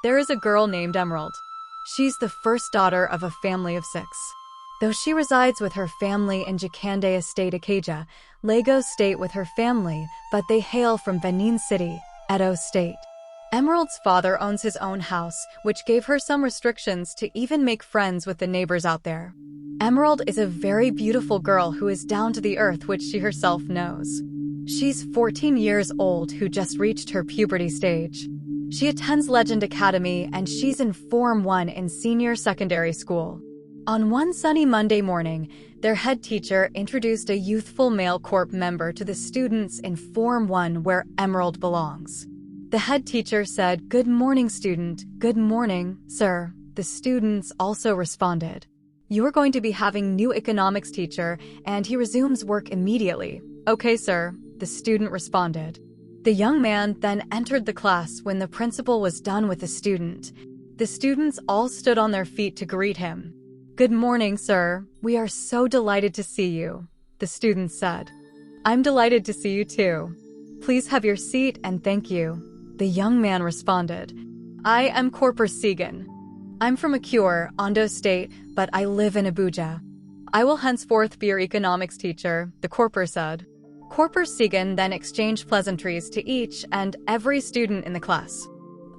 There is a girl named Emerald. She's the first daughter of a family of 6. Though she resides with her family in Jakande Estate Ikeja, Lagos State with her family, but they hail from Benin City, Edo State. Emerald's father owns his own house, which gave her some restrictions to even make friends with the neighbors out there. Emerald is a very beautiful girl who is down to the earth, which she herself knows. She's 14 years old who just reached her puberty stage. She attends Legend Academy and she's in Form 1 in senior secondary school. On one sunny Monday morning, their head teacher introduced a youthful male corp member to the students in Form 1 where Emerald belongs. The head teacher said, "Good morning, student." "Good morning, sir," the students also responded. "You're going to be having new economics teacher and he resumes work immediately." "Okay, sir," the student responded. The young man then entered the class when the principal was done with the student. The students all stood on their feet to greet him. "Good morning, sir. We are so delighted to see you," the student said. "I'm delighted to see you too. Please have your seat and thank you," the young man responded. "I am Corporal Segan. I'm from Akure, Ondo State, but I live in Abuja. I will henceforth be your economics teacher," the corporal said. Corporal Segan then exchanged pleasantries to each and every student in the class.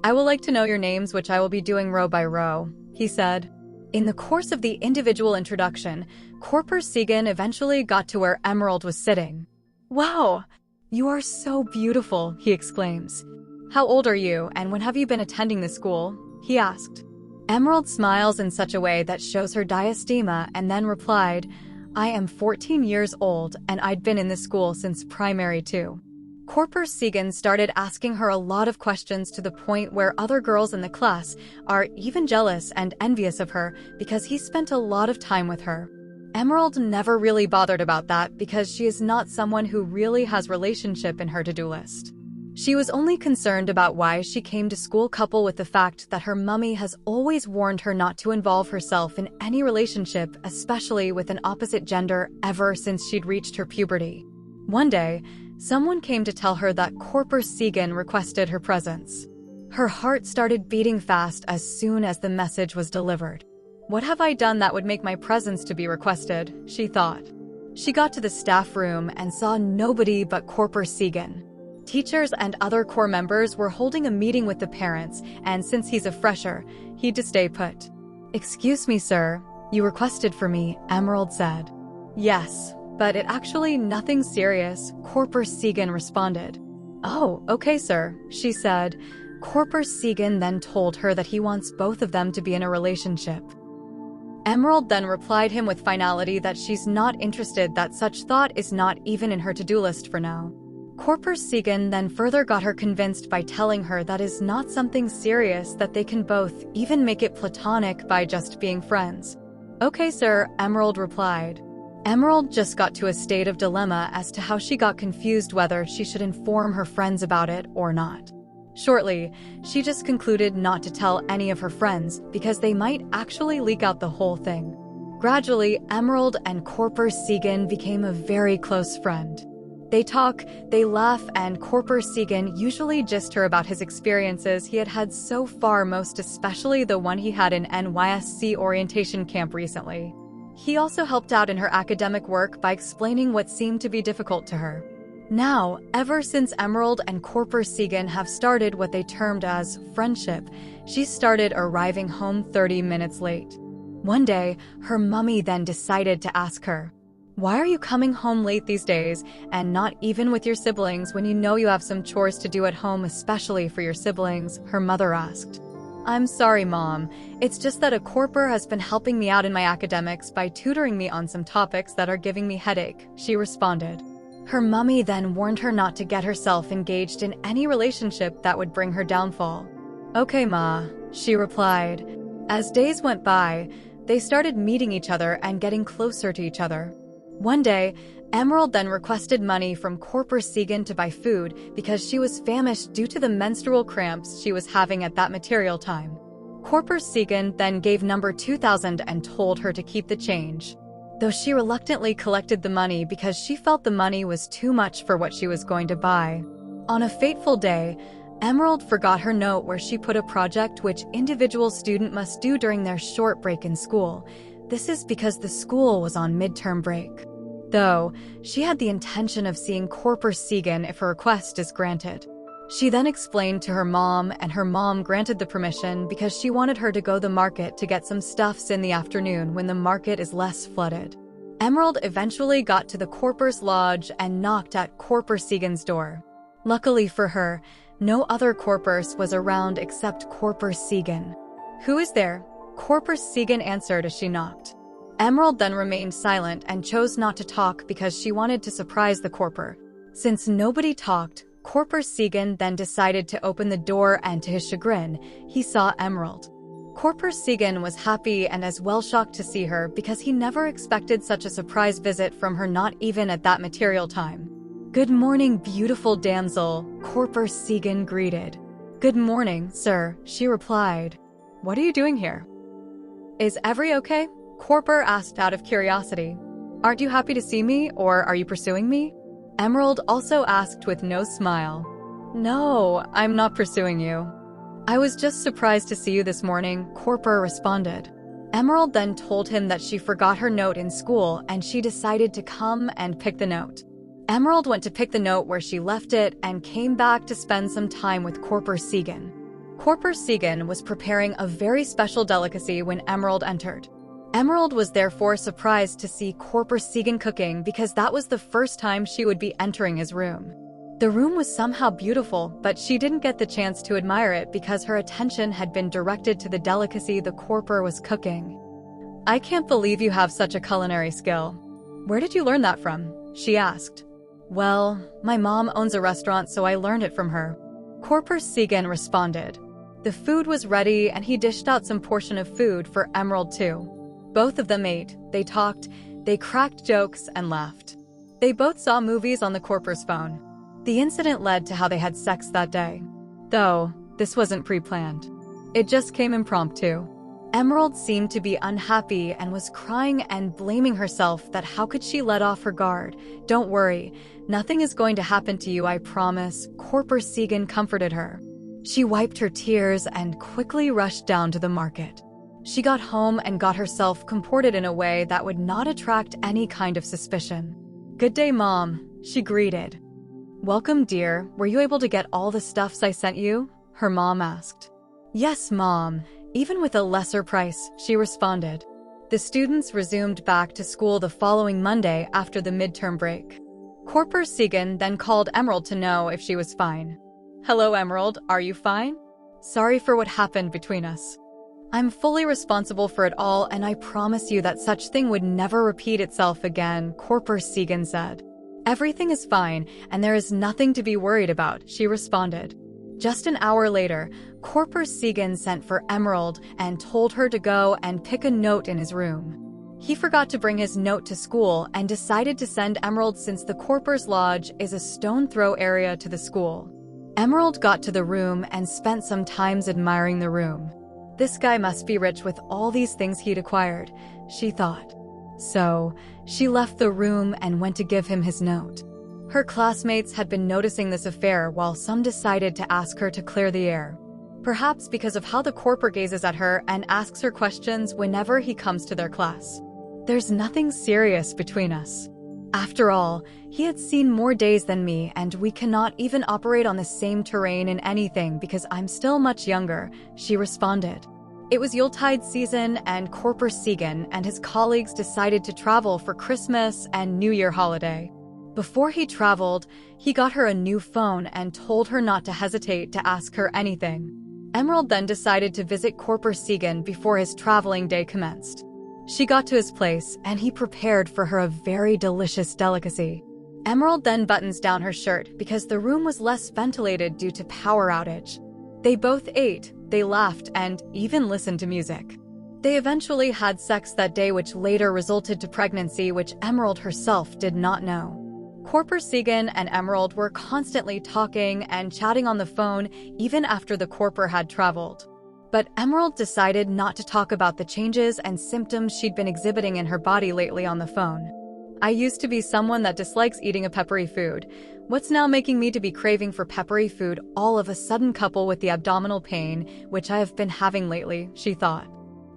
"I would like to know your names, which I will be doing row by row," he said. In the course of the individual introduction, Corporal Segan eventually got to where Emerald was sitting. "Wow, you are so beautiful," he exclaims. "How old are you, and when have you been attending this school?" he asked. Emerald smiles in such a way that shows her diastema and then replied, "I am 14 years old and I'd been in this school since primary 2. Corporal Segan started asking her a lot of questions to the point where other girls in the class are even jealous and envious of her because he spent a lot of time with her. Emerald never really bothered about that because she is not someone who really has relationship in her to-do list. She was only concerned about why she came to school coupled with the fact that her mummy has always warned her not to involve herself in any relationship, especially with an opposite gender, ever since she'd reached her puberty. One day, someone came to tell her that Corporal Segan requested her presence. Her heart started beating fast as soon as the message was delivered. "What have I done that would make my presence to be requested?" she thought. She got to the staff room and saw nobody but Corporal Segan. Teachers and other corps members were holding a meeting with the parents, and since he's a fresher, he'd to stay put. "Excuse me, sir, you requested for me," Emerald said. "Yes, but it actually nothing serious," Corporal Segan responded. "Oh, okay, sir," she said. Corporal Segan then told her that he wants both of them to be in a relationship. Emerald then replied him with finality that she's not interested, that such thought is not even in her to-do list for now. Corporal Segan then further got her convinced by telling her that is not something serious, that they can both even make it platonic by just being friends. "Okay, sir," Emerald replied. Emerald just got to a state of dilemma as to how she got confused whether she should inform her friends about it or not. Shortly, she just concluded not to tell any of her friends because they might actually leak out the whole thing. Gradually, Emerald and Corporal Segan became a very close friend. They talk, they laugh, and Corporal Segan usually gist her about his experiences he had had so far, most especially the one he had in NYSC orientation camp recently. He also helped out in her academic work by explaining what seemed to be difficult to her. Now, ever since Emerald and Corporal Segan have started what they termed as friendship, she started arriving home 30 minutes late. One day, her mummy then decided to ask her, "Why are you coming home late these days, and not even with your siblings when you know you have some chores to do at home, especially for your siblings?" her mother asked. "I'm sorry, Mom. It's just that a corporal has been helping me out in my academics by tutoring me on some topics that are giving me headache," she responded. Her mummy then warned her not to get herself engaged in any relationship that would bring her downfall. "Okay, Ma," she replied. As days went by, they started meeting each other and getting closer to each other. One day, Emerald then requested money from Corporal Segan to buy food because she was famished due to the menstrual cramps she was having at that material time. Corporal Segan then gave number 2,000 and told her to keep the change, though she reluctantly collected the money because she felt the money was too much for what she was going to buy. On a fateful day, Emerald forgot her note where she put a project which individual student must do during their short break in school. This is because the school was on midterm break. Though, she had the intention of seeing Corporal Segan if her request is granted. She then explained to her mom, and her mom granted the permission because she wanted her to go to the market to get some stuffs in the afternoon when the market is less flooded. Emerald eventually got to the Corpor's lodge and knocked at Corporal Segan's door. Luckily for her, no other Corpers was around except Corporal Segan. "Who is there?" Corporal Segan answered as she knocked. Emerald then remained silent and chose not to talk because she wanted to surprise the Corporal. Since nobody talked, Corporal Segan then decided to open the door, and to his chagrin, he saw Emerald. Corporal Segan was happy and as well shocked to see her because he never expected such a surprise visit from her, not even at that material time. "Good morning, beautiful damsel," Corporal Segan greeted. "Good morning, sir," she replied. "What are you doing here?" "Is every okay?" Corporal asked out of curiosity. "Aren't you happy to see me, or are you pursuing me?" Emerald also asked with no smile. "No, I'm not pursuing you. I was just surprised to see you this morning," Corporal responded. Emerald then told him that she forgot her note in school and she decided to come and pick the note. Emerald went to pick the note where she left it and came back to spend some time with Corporal Segan. Corporal Segan was preparing a very special delicacy when Emerald entered. Emerald was therefore surprised to see Corporal Segan cooking because that was the first time she would be entering his room. The room was somehow beautiful, but she didn't get the chance to admire it because her attention had been directed to the delicacy the Corporal was cooking. "I can't believe you have such a culinary skill. Where did you learn that from?" she asked. "Well, my mom owns a restaurant, so I learned it from her," Corporal Segan responded. The food was ready and he dished out some portion of food for Emerald too. Both of them ate, they talked, they cracked jokes and laughed. They both saw movies on the Corporal's phone. The incident led to how they had sex that day. Though, this wasn't pre-planned. It just came impromptu. Emerald seemed to be unhappy and was crying and blaming herself that how could she let off her guard. "Don't worry, nothing is going to happen to you, I promise," Corporal Segan comforted her. She wiped her tears and quickly rushed down to the market. She got home and got herself comported in a way that would not attract any kind of suspicion. "Good day, Mom," she greeted. "Welcome, dear. Were you able to get all the stuffs I sent you?" her mom asked. "Yes, Mom. Even with a lesser price," she responded. The students resumed back to school the following Monday after the midterm break. Corporal Segan then called Emerald to know if she was fine. "Hello, Emerald. Are you fine? Sorry for what happened between us. I'm fully responsible for it all, and I promise you that such thing would never repeat itself again," Corporal Segan said. "Everything is fine, and there is nothing to be worried about," she responded. Just an hour later, Corporal Segan sent for Emerald and told her to go and pick a note in his room. He forgot to bring his note to school and decided to send Emerald since the Corporal's lodge is a stone throw area to the school. Emerald got to the room and spent some time admiring the room. This guy must be rich with all these things he'd acquired, she thought. So, she left the room and went to give him his note. Her classmates had been noticing this affair while some decided to ask her to clear the air. Perhaps because of how the Corporal gazes at her and asks her questions whenever he comes to their class. "There's nothing serious between us. After all, he had seen more days than me and we cannot even operate on the same terrain in anything because I'm still much younger," she responded. It was Yuletide season and Corporal Segan and his colleagues decided to travel for Christmas and New Year holiday. Before he traveled, he got her a new phone and told her not to hesitate to ask her anything. Emerald then decided to visit Corporal Segan before his traveling day commenced. She got to his place and he prepared for her a very delicious delicacy. Emerald then buttons down her shirt because the room was less ventilated due to power outage. They both ate, they laughed, and even listened to music. They eventually had sex that day, which later resulted to pregnancy, which Emerald herself did not know. Corporal Segan and Emerald were constantly talking and chatting on the phone even after the Corporal had traveled. But Emerald decided not to talk about the changes and symptoms she'd been exhibiting in her body lately on the phone. I used to be someone that dislikes eating a peppery food. What's now making me to be craving for peppery food all of a sudden, coupled with the abdominal pain, which I have been having lately, she thought.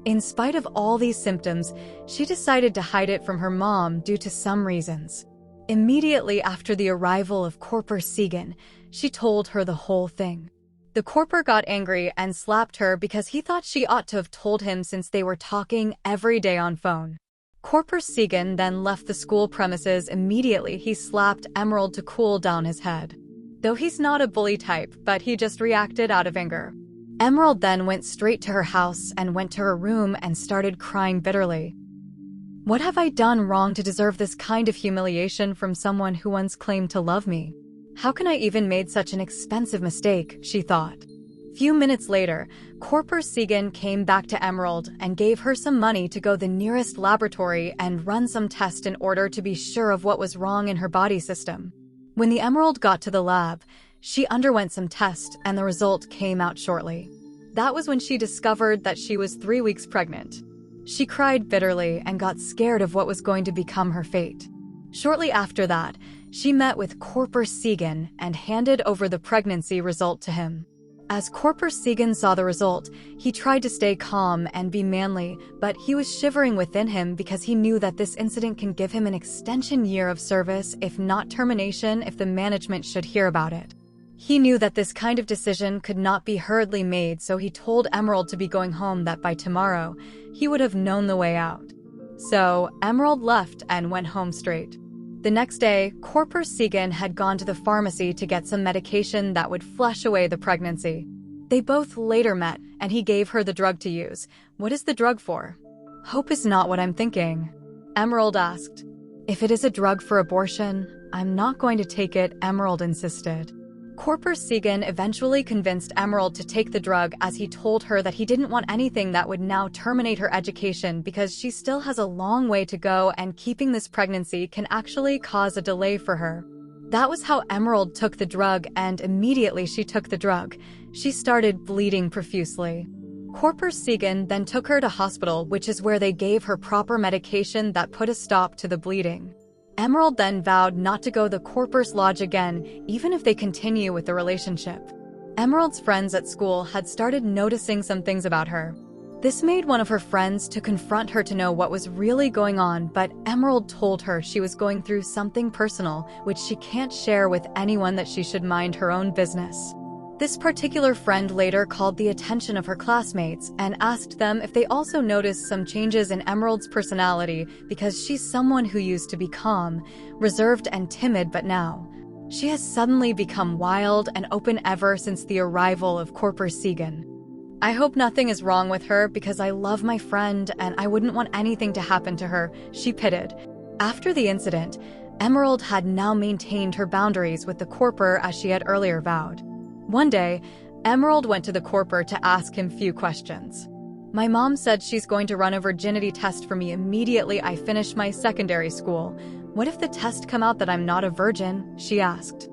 In spite of all these symptoms, she decided to hide it from her mom due to some reasons. Immediately after the arrival of Corporal Segan, she told her the whole thing. The corporal got angry and slapped her because he thought she ought to have told him since they were talking every day on phone. Corporal Segan then left the school premises immediately. He slapped Emerald to cool down his head. Though he's not a bully type, but he just reacted out of anger. Emerald then went straight to her house and went to her room and started crying bitterly. What have I done wrong to deserve this kind of humiliation from someone who once claimed to love me? How can I even made such an expensive mistake, she thought. Few minutes later, Corporal Segan came back to Emerald and gave her some money to go the nearest laboratory and run some tests in order to be sure of what was wrong in her body system. When the Emerald got to the lab, she underwent some tests and the result came out shortly. That was when she discovered that she was 3 weeks pregnant. She cried bitterly and got scared of what was going to become her fate. Shortly after that, she met with Corporal Segan and handed over the pregnancy result to him. As Corporal Segan saw the result, he tried to stay calm and be manly, but he was shivering within him because he knew that this incident can give him an extension year of service, if not termination, if the management should hear about it. He knew that this kind of decision could not be hurriedly made, so he told Emerald to be going home, that by tomorrow, he would have known the way out. So, Emerald left and went home straight. The next day, Corporal Segan had gone to the pharmacy to get some medication that would flush away the pregnancy. They both later met, and he gave her the drug to use. What is the drug for? Hope is not what I'm thinking, Emerald asked. If it is a drug for abortion, I'm not going to take it, Emerald insisted. Corporal Segan eventually convinced Emerald to take the drug, as he told her that he didn't want anything that would now terminate her education because she still has a long way to go and keeping this pregnancy can actually cause a delay for her. That was how Emerald took the drug, and immediately she took the drug, she started bleeding profusely. Corporal Segan then took her to hospital, which is where they gave her proper medication that put a stop to the bleeding. Emerald then vowed not to go to the Corporal's lodge again, even if they continue with the relationship. Emerald's friends at school had started noticing some things about her. This made one of her friends to confront her to know what was really going on, but Emerald told her she was going through something personal, which she can't share with anyone, that she should mind her own business. This particular friend later called the attention of her classmates and asked them if they also noticed some changes in Emerald's personality, because she's someone who used to be calm, reserved and timid, but now she has suddenly become wild and open ever since the arrival of Corporal Segan. I hope nothing is wrong with her because I love my friend and I wouldn't want anything to happen to her, she pitted. After the incident, Emerald had now maintained her boundaries with the Corporal as she had earlier vowed. One day, Emerald went to the Corporal to ask him few questions. My mom said she's going to run a virginity test for me immediately I finish my secondary school. What if the test come out that I'm not a virgin? She asked.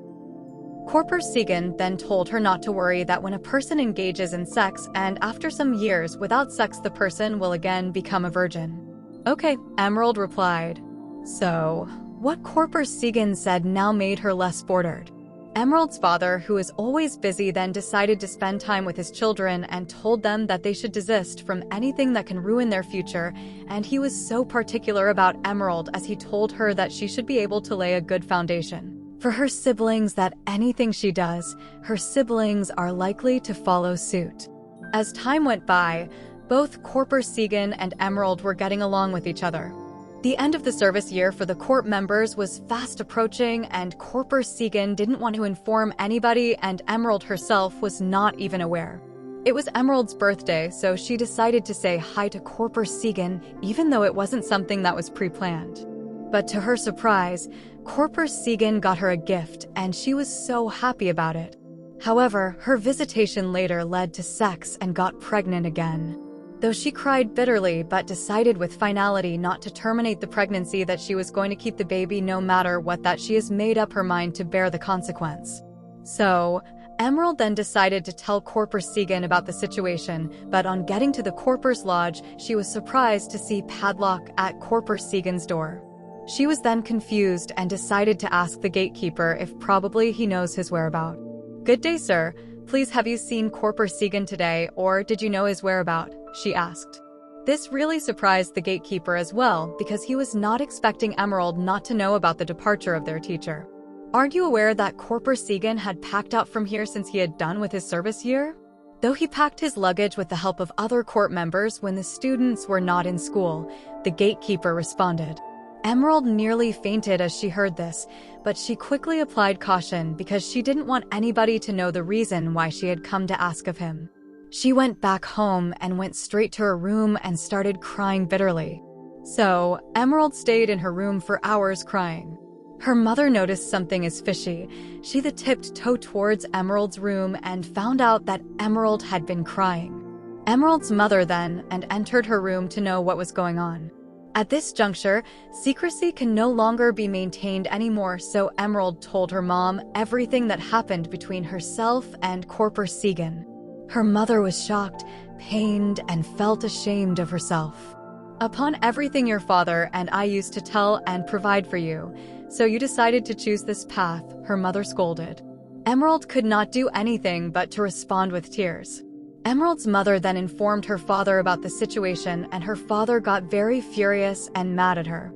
Corporal Segan then told her not to worry, that when a person engages in sex and after some years without sex the person will again become a virgin. Okay, Emerald replied. So, what Corporal Segan said now made her less bothered. Emerald's father, who is always busy, then decided to spend time with his children and told them that they should desist from anything that can ruin their future, and he was so particular about Emerald as he told her that she should be able to lay a good foundation for her siblings, that anything she does, her siblings are likely to follow suit. As time went by, both Corporal Segan and Emerald were getting along with each other. The end of the service year for the court members was fast approaching, and Corporal Segan didn't want to inform anybody, and Emerald herself was not even aware. It was Emerald's birthday, so she decided to say hi to Corporal Segan, even though it wasn't something that was pre-planned. But to her surprise, Corporal Segan got her a gift, and she was so happy about it. However, her visitation later led to sex and got pregnant again. Though she cried bitterly but decided with finality not to terminate the pregnancy, that she was going to keep the baby no matter what, that she has made up her mind to bear the consequence. So, Emerald then decided to tell Corporal Segan about the situation, but on getting to the Corporal's lodge, she was surprised to see padlock at Corporal Segan's door. She was then confused and decided to ask the gatekeeper if probably he knows his whereabout. "Good day, sir. Please have you seen Corporal Segan today, or did you know his whereabout?" she asked. This really surprised the gatekeeper as well, because he was not expecting Emerald not to know about the departure of their teacher. "Aren't you aware that Corporal Segan had packed out from here since he had done with his service year?" Though he packed his luggage with the help of other court members when the students were not in school, the gatekeeper responded. Emerald nearly fainted as she heard this, but she quickly applied caution because she didn't want anybody to know the reason why she had come to ask of him. She went back home and went straight to her room and started crying bitterly. So, Emerald stayed in her room for hours crying. Her mother noticed something is fishy. She tipped toe towards Emerald's room and found out that Emerald had been crying. Emerald's mother then entered her room to know what was going on. At this juncture, secrecy can no longer be maintained anymore, so Emerald told her mom everything that happened between herself and Corporal Segan. Her mother was shocked, pained, and felt ashamed of herself. "Upon everything your father and I used to tell and provide for you, so you decided to choose this path," her mother scolded. Emerald could not do anything but to respond with tears. Emerald's mother then informed her father about the situation, and her father got very furious and mad at her.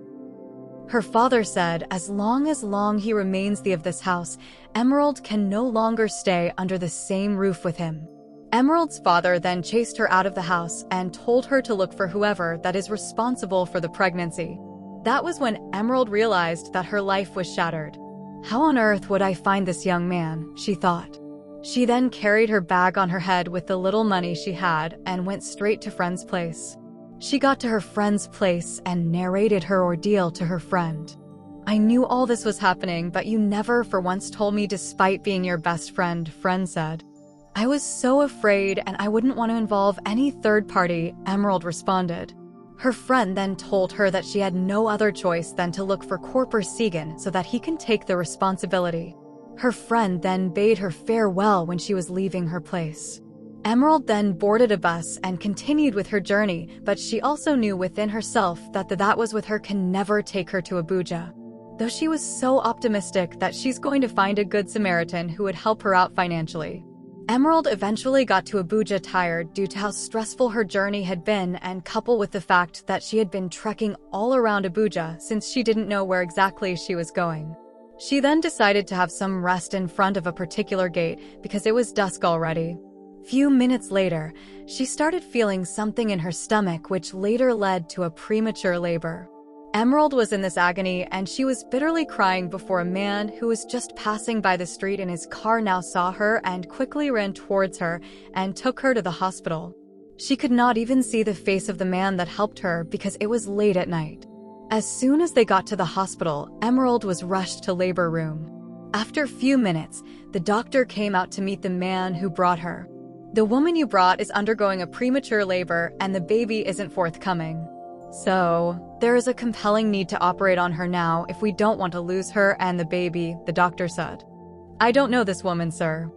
Her father said as long he remains the of this house, Emerald can no longer stay under the same roof with him. Emerald's father then chased her out of the house and told her to look for whoever that is responsible for the pregnancy. That was when Emerald realized that her life was shattered. "How on earth would I find this young man?" she thought. She then carried her bag on her head with the little money she had and went straight to friend's place. She got to her friend's place and narrated her ordeal to her friend. "I knew all this was happening, but you never for once told me despite being your best friend," friend said. "I was so afraid and I wouldn't want to involve any third party," Emerald responded. Her friend then told her that she had no other choice than to look for Corporal Segan so that he can take the responsibility. Her friend then bade her farewell when she was leaving her place. Emerald then boarded a bus and continued with her journey, but she also knew within herself that that was with her can never take her to Abuja. Though she was so optimistic that she's going to find a good Samaritan who would help her out financially. Emerald eventually got to Abuja tired due to how stressful her journey had been, and coupled with the fact that she had been trekking all around Abuja since she didn't know where exactly she was going. She then decided to have some rest in front of a particular gate because it was dusk already. Few minutes later, she started feeling something in her stomach, which later led to a premature labor. Emerald was in this agony and she was bitterly crying before a man who was just passing by the street in his car now saw her and quickly ran towards her and took her to the hospital. She could not even see the face of the man that helped her because it was late at night. As soon as they got to the hospital, Emerald was rushed to labor room. After a few minutes, the doctor came out to meet the man who brought her. "The woman you brought is undergoing a premature labor and the baby isn't forthcoming. So, there is a compelling need to operate on her now if we don't want to lose her and the baby," the doctor said. "I don't know this woman, sir.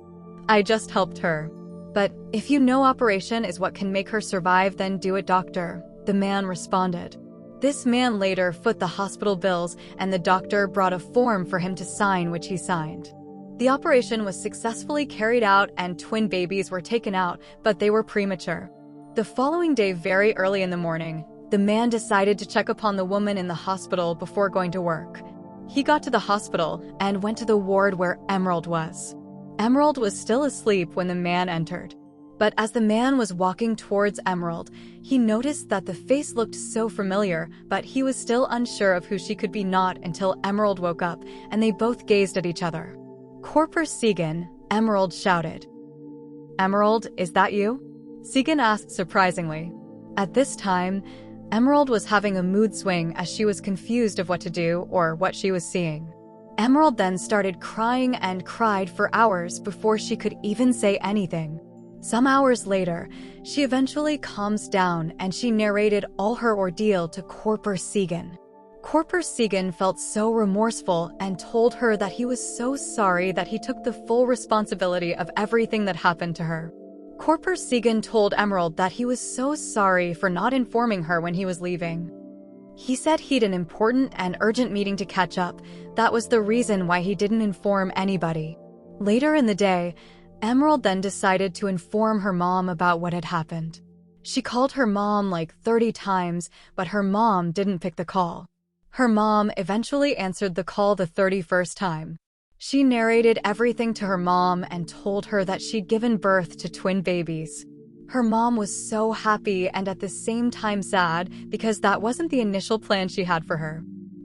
I just helped her. But if you know operation is what can make her survive, then do it, doctor," the man responded. This man later foot the hospital bills and the doctor brought a form for him to sign, which he signed. The operation was successfully carried out and twin babies were taken out, but they were premature. The following day, very early in the morning, the man decided to check upon the woman in the hospital before going to work. He got to the hospital and went to the ward where Emerald was. Emerald was still asleep when the man entered. But as the man was walking towards Emerald, he noticed that the face looked so familiar, but he was still unsure of who she could be not until Emerald woke up and they both gazed at each other. "Corporal Segan," Emerald shouted. "Emerald, is that you?" Segan asked surprisingly. At this time, Emerald was having a mood swing as she was confused of what to do or what she was seeing. Emerald then started crying and cried for hours before she could even say anything. Some hours later, she eventually calms down and she narrated all her ordeal to Corporal Segan. Corporal Segan felt so remorseful and told her that he was so sorry that he took the full responsibility of everything that happened to her. Corporal Segan told Emerald that he was so sorry for not informing her when he was leaving. He said he'd an important and urgent meeting to catch up. That was the reason why he didn't inform anybody. Later in the day, Emerald then decided to inform her mom about what had happened. She called her mom like 30 times, but her mom didn't pick the call. Her mom eventually answered the call the 31st time. She narrated everything to her mom and told her that she'd given birth to twin babies. Her mom was so happy and at the same time sad because that wasn't the initial plan she had for her.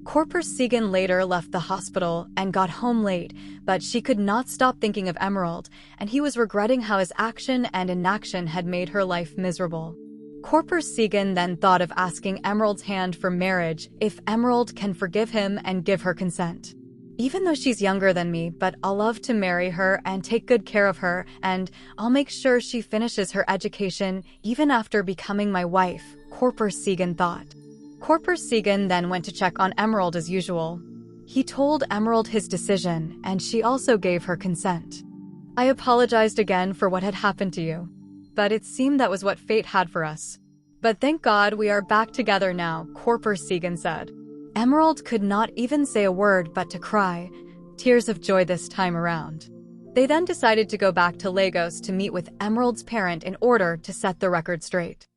Corporal Segan later left the hospital and got home late, but she could not stop thinking of Emerald, and he was regretting how his action and inaction had made her life miserable. Corporal Segan then thought of asking Emerald's hand for marriage if Emerald can forgive him and give her consent. Even though she's younger than me, but I'll love to marry her and take good care of her, and I'll make sure she finishes her education even after becoming my wife, Corporal Segan thought. Corporal Segan then went to check on Emerald as usual. He told Emerald his decision, and she also gave her consent. I apologized again for what had happened to you, but it seemed that was what fate had for us. But thank God we are back together now, Corporal Segan said. Emerald could not even say a word but to cry, tears of joy this time around. They then decided to go back to Lagos to meet with Emerald's parent in order to set the record straight.